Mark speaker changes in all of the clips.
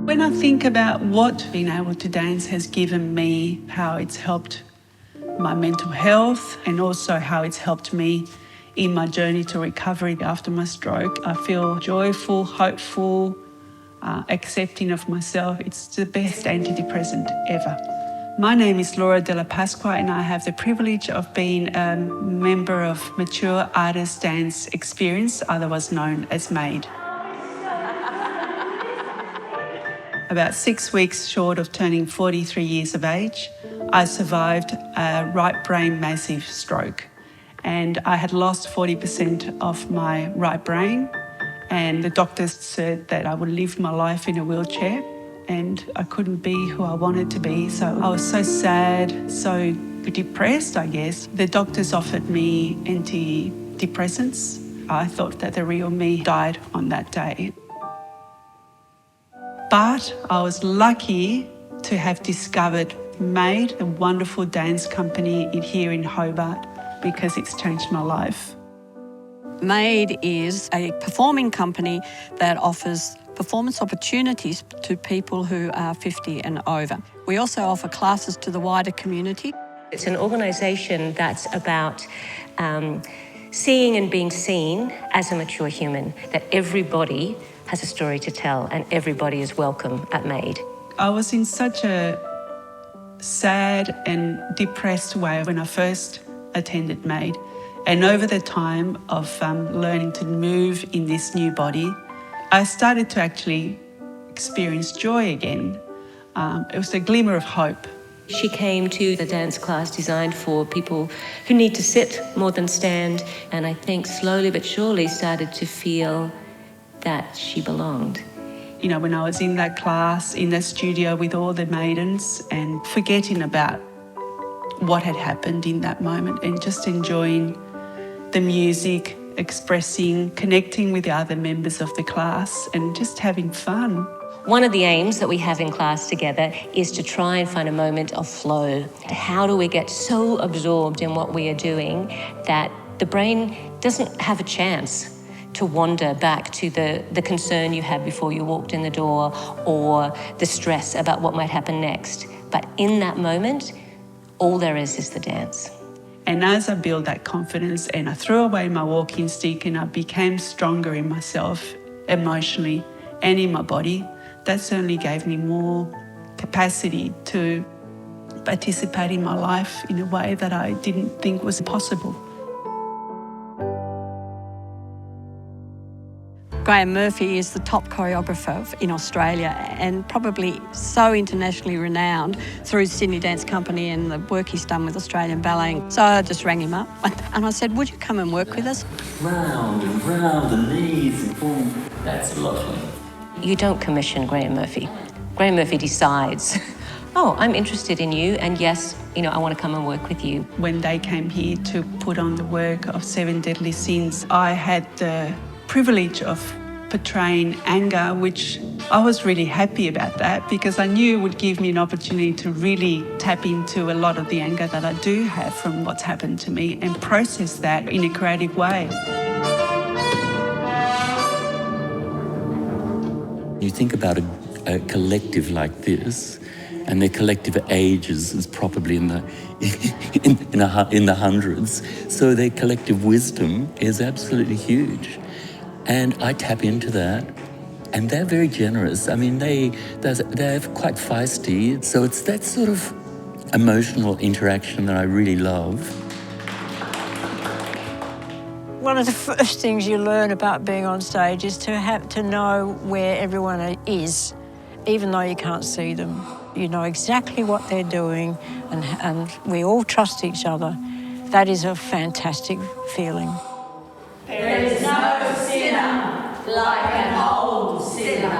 Speaker 1: When I think about what being able to dance has given me, how it's helped my mental health and also how it's helped me in my journey to recovery after my stroke, I feel joyful, hopeful, accepting of myself. It's the best antidepressant ever. My name is Della Pasqua and I have the privilege of being a member of Mature Artist Dance Experience, otherwise known as MAID. About 6 weeks short of turning 43 years of age, I survived a right brain massive stroke. And I had lost 40% of my right brain. And the doctors said that I would live my life in a wheelchair and I couldn't be who I wanted to be. So I was so sad, so depressed, I guess. The doctors offered me anti-depressants. I thought that the real me died on that day. But I was lucky to have discovered MAID, a wonderful dance company here in Hobart, because it's changed my life.
Speaker 2: MAID is a performing company that offers performance opportunities to people who are 50 and over. We also offer classes to the wider community.
Speaker 3: It's an organisation that's about seeing and being seen as a mature human, that everybody has a story to tell and everybody is welcome at MAID.
Speaker 1: I was in such a sad and depressed way when I first attended MAID. And over the time of learning to move in this new body, I started to actually experience joy again. It was a glimmer of hope.
Speaker 3: She came to the dance class designed for people who need to sit more than stand, and I think slowly but surely started to feel that she belonged.
Speaker 1: You know, when I was in that class, in the studio with all the maidens and forgetting about what had happened in that moment and just enjoying the music, expressing, connecting with the other members of the class and just having fun.
Speaker 3: One of the aims that we have in class together is to try and find a moment of flow. How do we get so absorbed in what we are doing that the brain doesn't have a chance to wander back to the concern you had before you walked in the door or the stress about what might happen next. But in that moment, all there is the dance.
Speaker 1: And as I built that confidence and I threw away my walking stick and I became stronger in myself emotionally and in my body, that certainly gave me more capacity to participate in my life in a way that I didn't think was possible.
Speaker 2: Graeme Murphy is the top choreographer in Australia and probably so internationally renowned through Sydney Dance Company and the work he's done with Australian Ballet. So I just rang him up and I said, would you come and work with us?
Speaker 4: Round and round, the knees and boom. That's lovely.
Speaker 3: You don't commission Graeme Murphy. Graeme Murphy decides, oh, I'm interested in you and yes, I want to come and work with you.
Speaker 1: When they came here to put on the work of 7 Deadly Sins, I had the privilege of portraying anger, which I was really happy about that because I knew it would give me an opportunity to really tap into a lot of the anger that I do have from what's happened to me and process that in a creative way.
Speaker 4: You think about a collective like this, and their collective ages is probably in the hundreds, so their collective wisdom is absolutely huge. And I tap into that, and they're very generous. I mean, they're quite feisty, so it's that sort of emotional interaction that I really love.
Speaker 5: One of the first things you learn about being on stage is to have to know where everyone is, even though you can't see them. You know exactly what they're doing, and we all trust each other. That is a fantastic feeling.
Speaker 6: There is no sinner like an old sinner.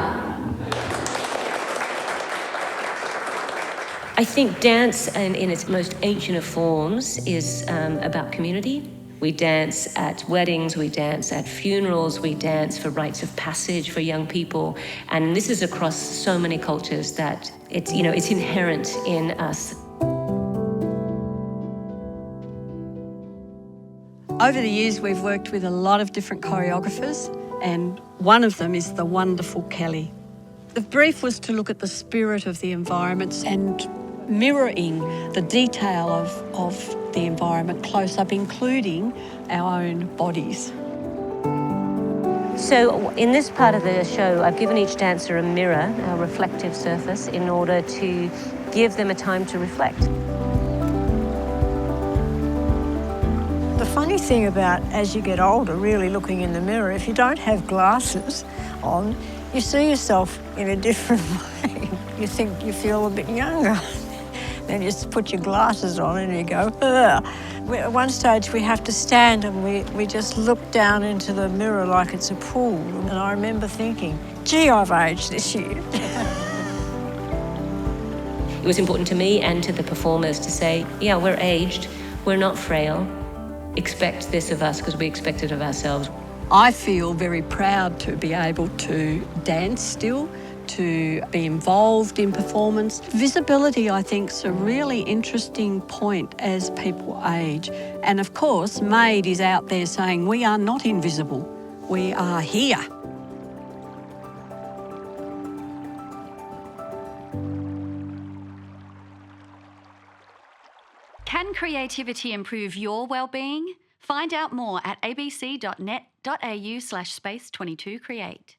Speaker 3: I think dance, and in its most ancient of forms, is about community. We dance at weddings, we dance at funerals, we dance for rites of passage for young people. And this is across so many cultures that it's inherent in us.
Speaker 2: Over the years, we've worked with a lot of different choreographers, and one of them is the wonderful Kelly. The brief was to look at the spirit of the environments and mirroring the detail of the environment close up, including our own bodies.
Speaker 3: So in this part of the show, I've given each dancer a mirror, a reflective surface, in order to give them a time to reflect.
Speaker 5: The funny thing about as you get older, really looking in the mirror, if you don't have glasses on, you see yourself in a different way. You think you feel a bit younger. Then you just put your glasses on and you go, ugh. At one stage we have to stand and we just look down into the mirror like it's a pool. And I remember thinking, gee, I've aged this year.
Speaker 3: It was important to me and to the performers to say, yeah, we're aged, we're not frail. Expect this of us because we expect it of ourselves.
Speaker 2: I feel very proud to be able to dance still, to be involved in performance. Visibility, I think, is a really interesting point as people age. And of course, MAID is out there saying we are not invisible, we are here.
Speaker 7: Can creativity improve your wellbeing? Find out more at abc.net.au/space22create.